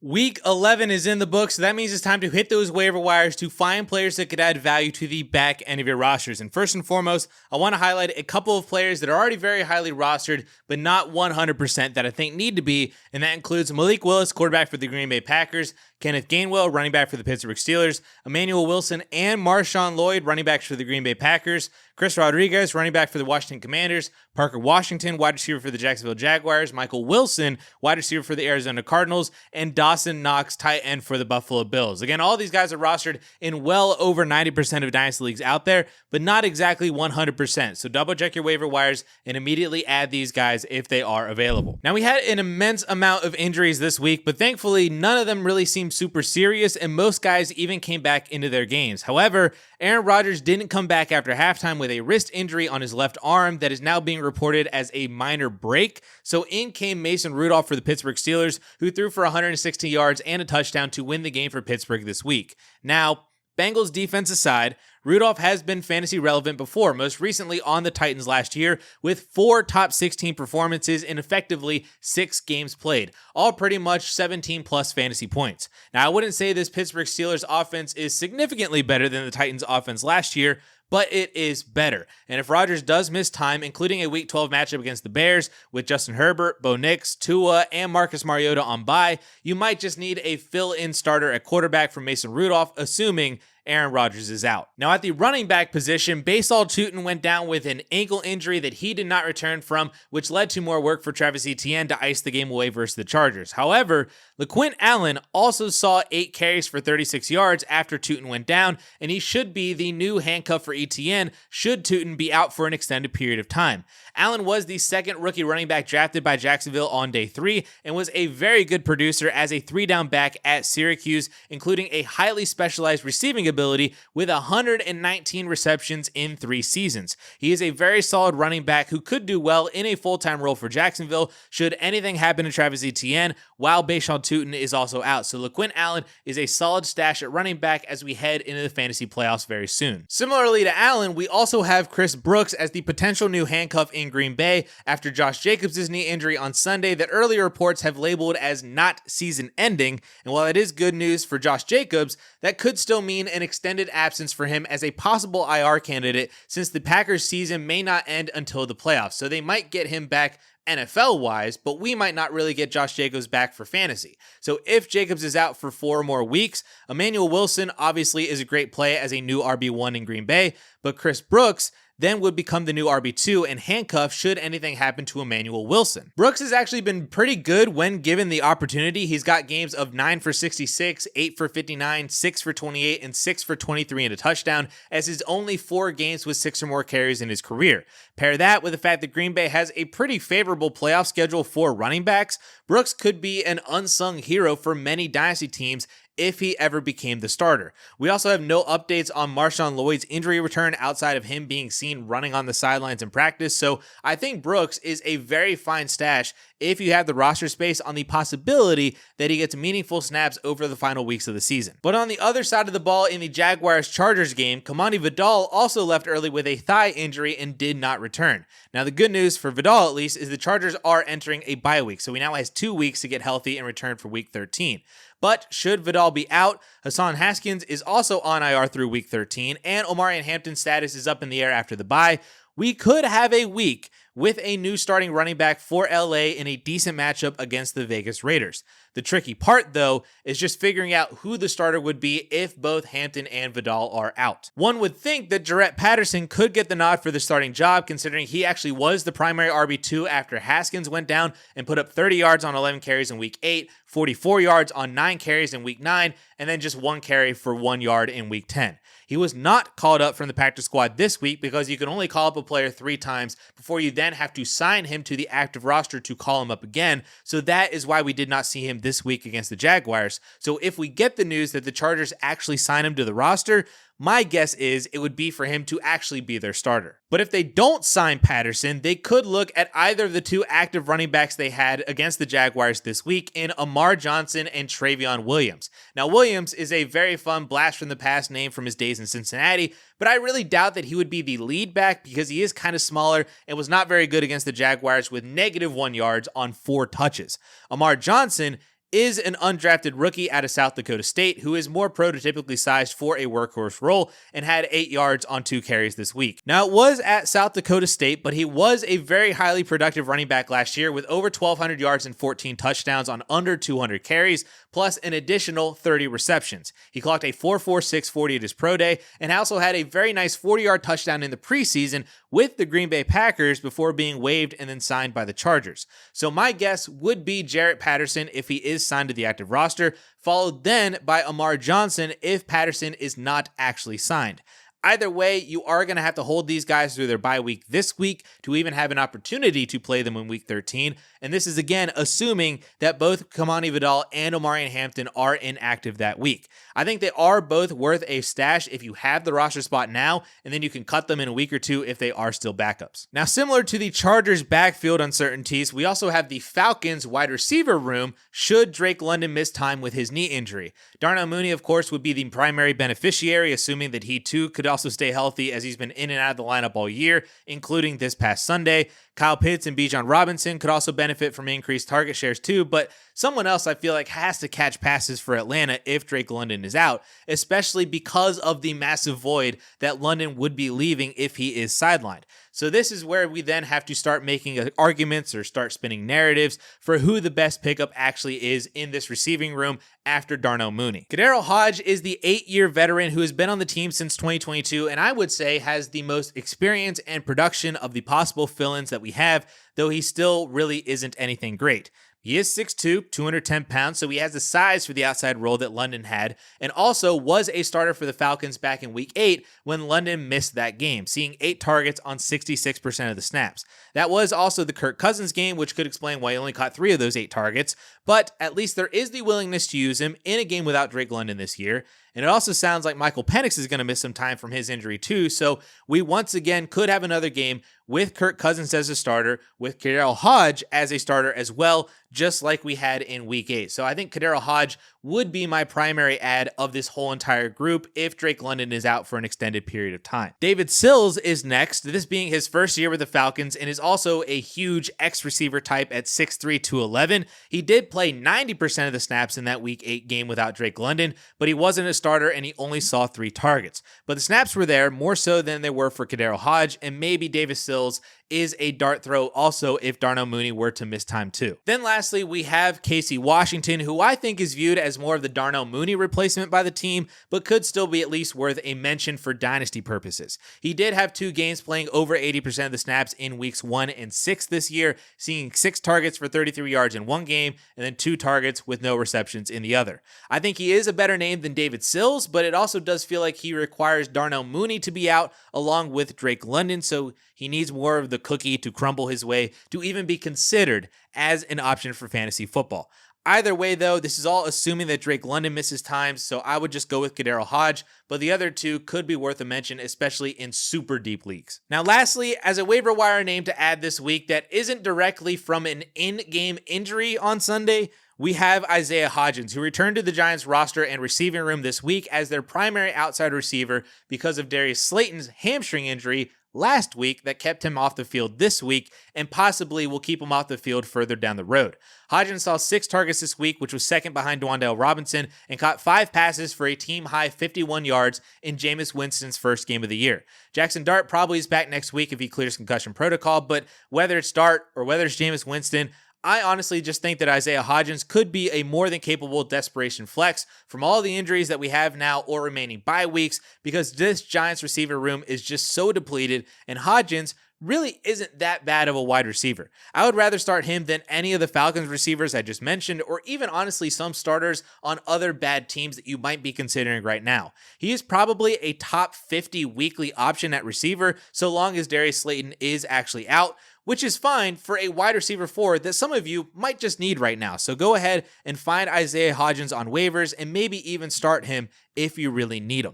Week 11 is in the books, so that means it's time to hit those waiver wires to find players that could add value to the back end of your rosters. And first and foremost, I want to highlight a couple of players that are already very highly rostered, but not 100% that I think need to be, and that includes Malik Willis, quarterback for the Green Bay Packers, Kenneth Gainwell, running back for the Pittsburgh Steelers, Emmanuel Wilson and Marshawn Lloyd, running backs for the Green Bay Packers, Chris Rodriguez, running back for the Washington Commanders, Parker Washington, wide receiver for the Jacksonville Jaguars, Michael Wilson, wide receiver for the Arizona Cardinals, and Dawson Knox, tight end for the Buffalo Bills. Again, all these guys are rostered in well over 90% of Dynasty leagues out there, but not exactly 100%. So double check your waiver wires and immediately add these guys if they are available. Now, we had an immense amount of injuries this week, but thankfully none of them really seemed super serious, and most guys even came back into their games. However, Aaron Rodgers didn't come back after halftime with a wrist injury on his left arm that is now being reported as a minor break. So in came Mason Rudolph for the Pittsburgh Steelers, who threw for 160 yards and a touchdown to win the game for Pittsburgh this week. Now, Bengals defense aside, Rudolph has been fantasy relevant before, most recently on the Titans last year with 4 top 16 performances in effectively 6 games played, all pretty much 17 plus fantasy points. Now, I wouldn't say this Pittsburgh Steelers offense is significantly better than the Titans offense last year, but it is better. And if Rodgers does miss time, including a Week 12 matchup against the Bears with Justin Herbert, Bo Nix, Tua, and Marcus Mariota on bye, you might just need a fill-in starter at quarterback for Mason Rudolph, assuming Aaron Rodgers is out. Now, at the running back position, Basal Tootin went down with an ankle injury that he did not return from, which led to more work for Travis Etienne to ice the game away versus the Chargers. However, LaQuint Allen also saw 8 carries for 36 yards after Tootin went down, and he should be the new handcuff for Etienne should Tootin be out for an extended period of time. Allen was the second rookie running back drafted by Jacksonville on day 3 and was a very good producer as a 3-down back at Syracuse, including a highly specialized receiving ability with 119 receptions in 3 seasons. He is a very solid running back who could do well in a full-time role for Jacksonville should anything happen to Travis Etienne, while Bashawn Tootin is also out. So LaQuint Allen is a solid stash at running back as we head into the fantasy playoffs very soon. Similarly to Allen, we also have Chris Brooks as the potential new handcuff in Green Bay after Josh Jacobs' knee injury on Sunday that earlier reports have labeled as not season-ending. And while it is good news for Josh Jacobs, that could still mean an extended absence for him as a possible IR candidate since the Packers season may not end until the playoffs. So they might get him back NFL-wise, but we might not really get Josh Jacobs back for fantasy. So if Jacobs is out for 4 more weeks, Emmanuel Wilson obviously is a great play as a new RB1 in Green Bay, but Chris Brooks then would become the new RB2 and handcuff should anything happen to Emmanuel Wilson. Brooks has actually been pretty good when given the opportunity. He's got games of 9 for 66, 8 for 59, 6 for 28, and 6 for 23 and a touchdown, as his only 4 games with 6 or more carries in his career. Pair that with the fact that Green Bay has a pretty favorable playoff schedule for running backs, Brooks could be an unsung hero for many dynasty teams if he ever became the starter. We also have no updates on Marshawn Lloyd's injury return outside of him being seen running on the sidelines in practice, so I think Brooks is a very fine stash if you have the roster space on the possibility that he gets meaningful snaps over the final weeks of the season. But on the other side of the ball in the Jaguars-Chargers game, Kamani Vidal also left early with a thigh injury and did not return. Now, the good news for Vidal, at least, is the Chargers are entering a bye week, so he now has 2 weeks to get healthy and return for week 13. But should Vidal be out, Hassan Haskins is also on IR through week 13, and Omarion Hampton's status is up in the air after the bye. We could have a week with a new starting running back for LA in a decent matchup against the Vegas Raiders. The tricky part, though, is just figuring out who the starter would be if both Hampton and Vidal are out. One would think that Jarrett Patterson could get the nod for the starting job, considering he actually was the primary RB2 after Haskins went down and put up 30 yards on 11 carries in week 8, 44 yards on 9 carries in week 9, and then just 1 carry for 1 yard in week 10. He was not called up from the practice squad this week because you can only call up a player 3 times before you then have to sign him to the active roster to call him up again. So that is why we did not see him this week against the Jaguars. So if we get the news that the Chargers actually sign him to the roster, my guess is it would be for him to actually be their starter. But if they don't sign Patterson, they could look at either of the 2 active running backs they had against the Jaguars this week in Amar Johnson and Travion Williams. Now, Williams is a very fun blast from the past name from his days in Cincinnati, but I really doubt that he would be the lead back because he is kind of smaller and was not very good against the Jaguars with -1 yards on 4 touches. Amar Johnson is an undrafted rookie out of South Dakota State who is more prototypically sized for a workhorse role and had 8 yards on 2 carries this week. Now, it was at South Dakota State, but he was a very highly productive running back last year with over 1,200 yards and 14 touchdowns on under 200 carries, plus an additional 30 receptions. He clocked a 4.46 40 at his pro day and also had a very nice 40-yard touchdown in the preseason with the Green Bay Packers before being waived and then signed by the Chargers. So my guess would be Jarrett Patterson if he is signed to the active roster, followed then by Amar Johnson if Patterson is not actually signed. Either way, you are going to have to hold these guys through their bye week this week to even have an opportunity to play them in week 13. And this is again assuming that both Kamani Vidal and Omarion Hampton are inactive that week. I think they are both worth a stash if you have the roster spot now, and then you can cut them in a week or two if they are still backups. Now, similar to the Chargers' backfield uncertainties, we also have the Falcons' wide receiver room should Drake London miss time with his knee injury. Darnell Mooney, of course, would be the primary beneficiary, assuming that he too could also stay healthy as he's been in and out of the lineup all year, including this past Sunday. Kyle Pitts and Bijan Robinson could also benefit from increased target shares too, but someone else I feel like has to catch passes for Atlanta if Drake London is out, especially because of the massive void that London would be leaving if he is sidelined. So this is where we then have to start making arguments or start spinning narratives for who the best pickup actually is in this receiving room after Darnell Mooney. Kadero Hodge is the 8-year veteran who has been on the team since 2022, and I would say has the most experience and production of the possible fill-ins that we have, though he still really isn't anything great. He is 6'2", 210 pounds, so he has the size for the outside role that London had, and also was a starter for the Falcons back in Week 8 when London missed that game, seeing 8 targets on 66% of the snaps. That was also the Kirk Cousins game, which could explain why he only caught 3 of those 8 targets, but at least there is the willingness to use him in a game without Drake London this year. And it also sounds like Michael Penix is going to miss some time from his injury too, so we once again could have another game with Kirk Cousins as a starter, with Kadero Hodge as a starter as well, just like we had in Week 8. So I think Kadero Hodge would be my primary add of this whole entire group if Drake London is out for an extended period of time. David Sills is next, this being his first year with the Falcons, and is also a huge X-receiver type at 6'3", 211. He did play 90% of the snaps in that Week 8 game without Drake London, but he wasn't a starter and he only saw 3 targets. But the snaps were there, more so than they were for Kadero Hodge, and maybe David Sills is a dart throw also if Darnell Mooney were to miss time too. Then lastly, we have Casey Washington, who I think is viewed as more of the Darnell Mooney replacement by the team, but could still be at least worth a mention for dynasty purposes. He did have 2 games playing over 80% of the snaps in weeks 1 and 6 this year, seeing 6 targets for 33 yards in one game, and then 2 targets with no receptions in the other. I think he is a better name than David Sills, but it also does feel like he requires Darnell Mooney to be out along with Drake London, so he needs more of the cookie to crumble his way to even be considered as an option for fantasy football. Either way, though, this is all assuming that Drake London misses time, so I would just go with Kadero Hodge, but the other 2 could be worth a mention, especially in super deep leagues. Now, lastly, as a waiver wire name to add this week that isn't directly from an in-game injury on Sunday, we have Isaiah Hodgins, who returned to the Giants roster and receiving room this week as their primary outside receiver because of Darius Slayton's hamstring injury last week that kept him off the field this week and possibly will keep him off the field further down the road. Hodgins saw 6 targets this week, which was second behind Dwandale Robinson, and caught 5 passes for a team-high 51 yards in Jameis Winston's first game of the year. Jackson Dart probably is back next week if he clears concussion protocol, but whether it's Dart or whether it's Jameis Winston, I honestly just think that Isaiah Hodgins could be a more than capable desperation flex from all the injuries that we have now or remaining bye weeks, because this Giants receiver room is just so depleted, and Hodgins really isn't that bad of a wide receiver. I would rather start him than any of the Falcons receivers I just mentioned, or even honestly some starters on other bad teams that you might be considering right now. He is probably a top 50 weekly option at receiver so long as Darius Slayton is actually out, which is fine for a wide receiver 4 that some of you might just need right now. So go ahead and find Isaiah Hodgins on waivers and maybe even start him if you really need him.